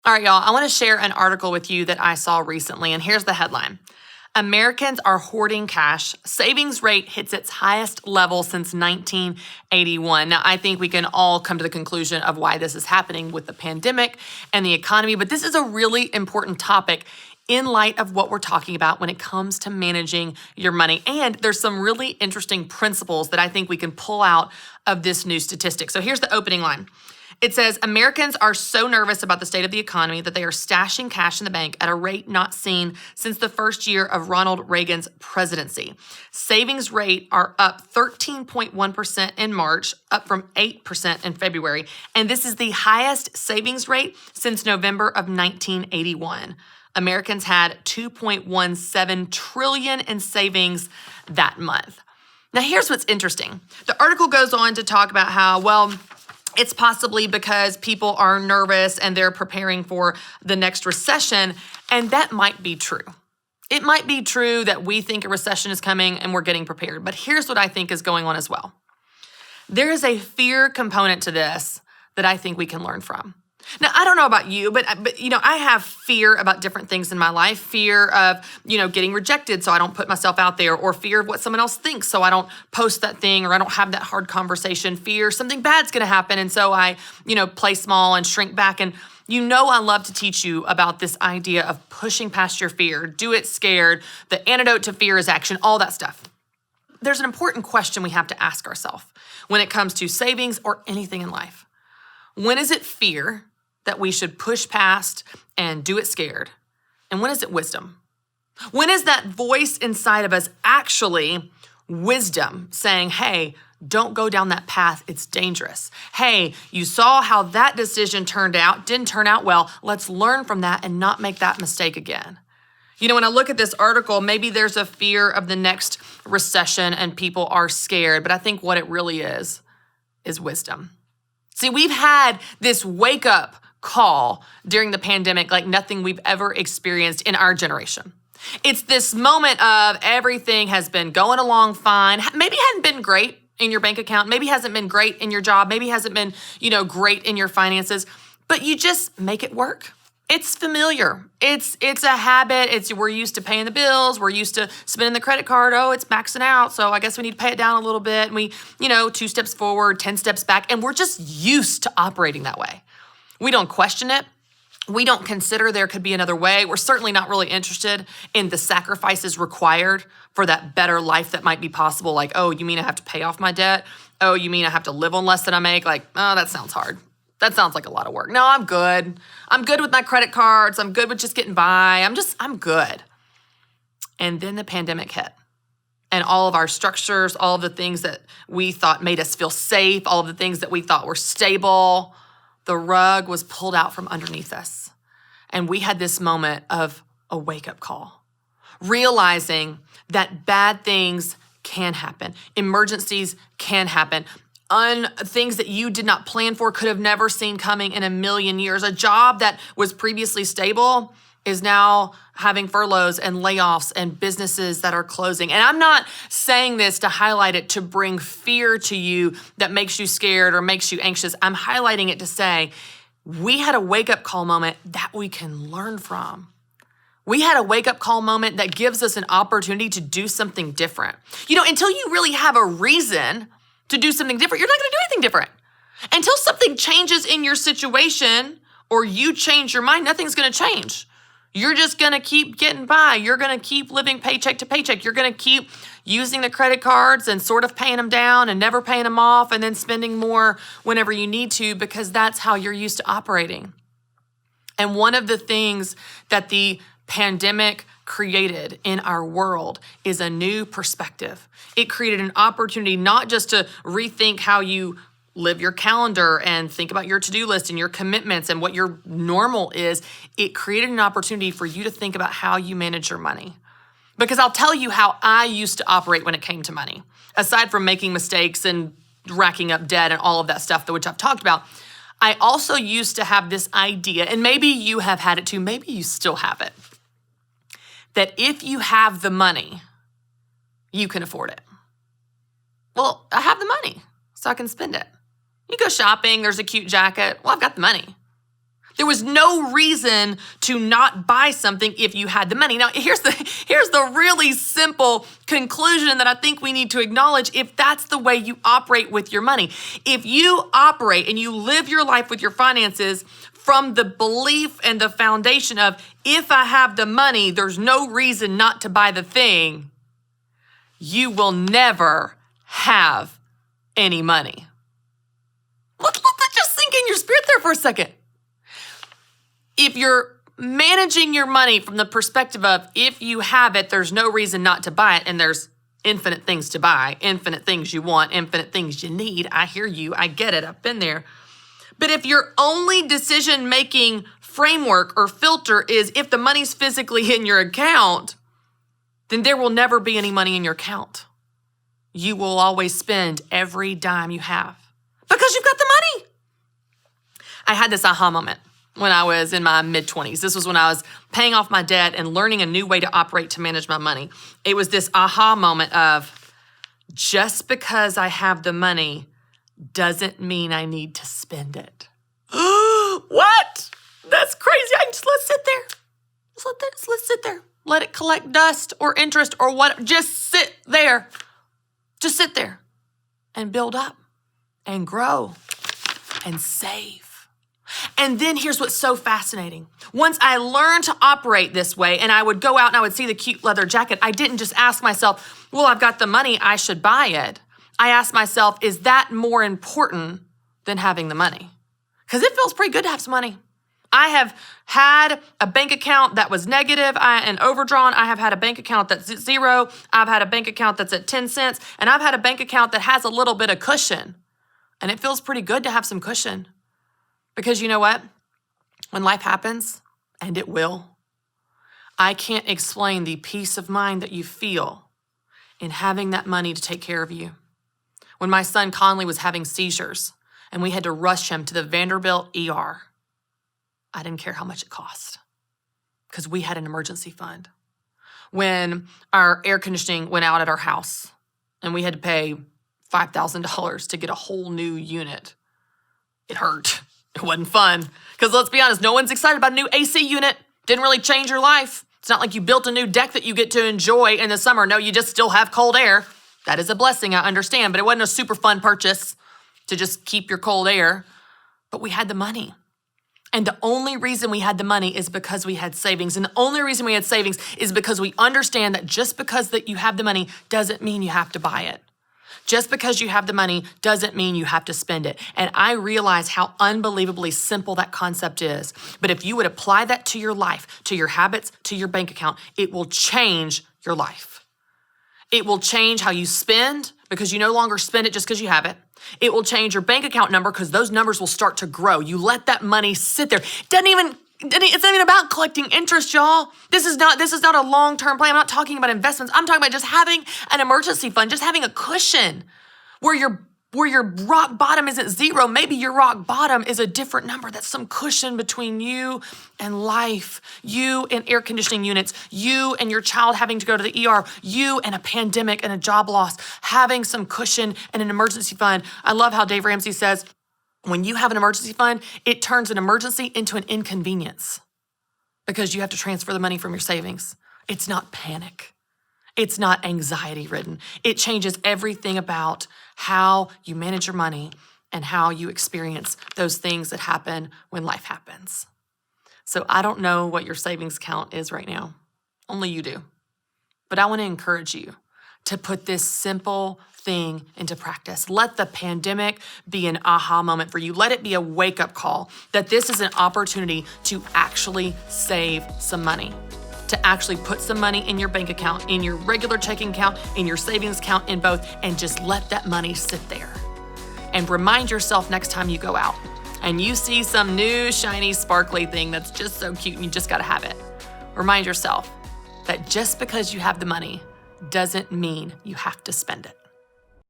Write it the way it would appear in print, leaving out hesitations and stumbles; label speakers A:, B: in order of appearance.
A: All right, y'all, I want to share an article with you that I saw recently, and here's the headline. Americans are hoarding cash. Savings rate hits its highest level since 1981. Now, I think we can all come to the conclusion of why this is happening with the pandemic and the economy, but this is a really important topic in light of what we're talking about when it comes to managing your money. And there's some really interesting principles that I think we can pull out of this new statistic. So here's the opening line. It says, Americans are so nervous about the state of the economy that they are stashing cash in the bank at a rate not seen since the first year of Ronald Reagan's presidency. Savings rate are up 13.1% in March, up from 8% in February. And this is the highest savings rate since November of 1981. Americans had $2.17 trillion in savings that month. Now, here's what's interesting. The article goes on to talk about how, it's possibly because people are nervous and they're preparing for the next recession, and that might be true. It might be true that we think a recession is coming and we're getting prepared, but here's what I think is going on as well. There is a fear component to this that I think we can learn from. Now, I don't know about you, but I have fear about different things in my life. Fear of, getting rejected so I don't put myself out there, or fear of what someone else thinks so I don't post that thing, or I don't have that hard conversation. Fear something bad's going to happen, and so I, play small and shrink back. And I love to teach you about this idea of pushing past your fear. Do it scared. The antidote to fear is action, all that stuff. There's an important question we have to ask ourselves when it comes to savings or anything in life. When is it fear that we should push past and do it scared? And when is it wisdom? When is that voice inside of us actually wisdom saying, hey, don't go down that path, it's dangerous. Hey, you saw how that decision didn't turn out well. Let's learn from that and not make that mistake again. When I look at this article, maybe there's a fear of the next recession and people are scared, but I think what it really is wisdom. See, we've had this wake up call during the pandemic like nothing we've ever experienced in our generation. It's this moment of everything has been going along fine. Maybe hadn't been great in your bank account. Maybe hasn't been great in your job. Maybe hasn't been, great in your finances, but you just make it work. It's familiar. It's a habit. We're used to paying the bills. We're used to spending the credit card. Oh, it's maxing out. So I guess we need to pay it down a little bit. And we, 2 steps forward, 10 steps back. And we're just used to operating that way. We don't question it. We don't consider there could be another way. We're certainly not really interested in the sacrifices required for that better life that might be possible. Like, oh, you mean I have to pay off my debt? Oh, you mean I have to live on less than I make? Like, oh, that sounds hard. That sounds like a lot of work. No, I'm good. I'm good with my credit cards. I'm good with just getting by. I'm good. And then the pandemic hit. And all of our structures, all of the things that we thought made us feel safe, all of the things that we thought were stable, the rug was pulled out from underneath us. And we had this moment of a wake-up call, realizing that bad things can happen. Emergencies can happen. Things that you did not plan for, could have never seen coming in a million years. A job that was previously stable is now having furloughs and layoffs and businesses that are closing. And I'm not saying this to highlight it to bring fear to you that makes you scared or makes you anxious. I'm highlighting it to say we had a wake-up call moment that we can learn from. We had a wake-up call moment that gives us an opportunity to do something different. Until you really have a reason to do something different, you're not going to do anything different. Until something changes in your situation or you change your mind, nothing's going to change. You're just going to keep getting by. You're going to keep living paycheck to paycheck. You're going to keep using the credit cards and sort of paying them down and never paying them off and then spending more whenever you need to because that's how you're used to operating. And one of the things that the pandemic created in our world is a new perspective. It created an opportunity not just to rethink how you live your calendar and think about your to-do list and your commitments and what your normal is. It created an opportunity for you to think about how you manage your money. Because I'll tell you how I used to operate when it came to money. Aside from making mistakes and racking up debt and all of that stuff, which I've talked about, I also used to have this idea, and maybe you have had it too, maybe you still have it, that if you have the money, you can afford it. Well, I have the money, so I can spend it. You go shopping, there's a cute jacket. Well, I've got the money. There was no reason to not buy something if you had the money. Now, here's the really simple conclusion that I think we need to acknowledge if that's the way you operate with your money. If you operate and you live your life with your finances from the belief and the foundation of, if I have the money, there's no reason not to buy the thing, you will never have any money. Let that just sink in your spirit there for a second. If you're managing your money from the perspective of, if you have it, there's no reason not to buy it, and there's infinite things to buy, infinite things you want, infinite things you need. I hear you. I get it. I've been there. But if your only decision-making framework or filter is if the money's physically in your account, then there will never be any money in your account. You will always spend every dime you have because you've got the money. I had this aha moment when I was in my mid-20s. This was when I was paying off my debt and learning a new way to operate to manage my money. It was this aha moment of, just because I have the money doesn't mean I need to spend it. What? That's crazy. Let's sit there. Let's sit there. Let it collect dust or interest or what. Just sit there. Just sit there and build up and grow and save. And then here's what's so fascinating. Once I learned to operate this way and I would go out and I would see the cute leather jacket, I didn't just ask myself, well, I've got the money, I should buy it. I asked myself, is that more important than having the money? Because it feels pretty good to have some money. I have had a bank account that was negative and overdrawn. I have had a bank account that's at zero. I've had a bank account that's at 10 cents. And I've had a bank account that has a little bit of cushion. And it feels pretty good to have some cushion. Because you know what? When life happens, and it will, I can't explain the peace of mind that you feel in having that money to take care of you. When my son Conley was having seizures and we had to rush him to the Vanderbilt ER, I didn't care how much it cost because we had an emergency fund. When our air conditioning went out at our house and we had to pay $5,000 to get a whole new unit, it hurt. It wasn't fun. Because let's be honest, no one's excited about a new AC unit. Didn't really change your life. It's not like you built a new deck that you get to enjoy in the summer. No, you just still have cold air. That is a blessing, I understand. But it wasn't a super fun purchase to just keep your cold air. But we had the money. And the only reason we had the money is because we had savings. And the only reason we had savings is because we understand that just because that you have the money doesn't mean you have to buy it. Just because you have the money doesn't mean you have to spend it. And I realize how unbelievably simple that concept is. But if you would apply that to your life, to your habits, to your bank account, it will change your life. It will change how you spend because you no longer spend it just because you have it. It will change your bank account number because those numbers will start to grow. You let that money sit there. It's not even about collecting interest, y'all. This is not a long-term plan. I'm not talking about investments. I'm talking about just having an emergency fund, just having a cushion where your rock bottom isn't zero. Maybe your rock bottom is a different number. That's some cushion between you and life, you and air conditioning units, you and your child having to go to the ER, you and a pandemic and a job loss, having some cushion and an emergency fund. I love how Dave Ramsey says, when you have an emergency fund, it turns an emergency into an inconvenience because you have to transfer the money from your savings. It's not panic. It's not anxiety-ridden. It changes everything about how you manage your money and how you experience those things that happen when life happens. So I don't know what your savings account is right now. Only you do. But I want to encourage you to put this simple thing into practice. Let the pandemic be an aha moment for you. Let it be a wake-up call that this is an opportunity to actually save some money, to actually put some money in your bank account, in your regular checking account, in your savings account, in both, and just let that money sit there. And remind yourself next time you go out and you see some new shiny sparkly thing that's just so cute and you just gotta have it. Remind yourself that just because you have the money doesn't mean you have to spend it.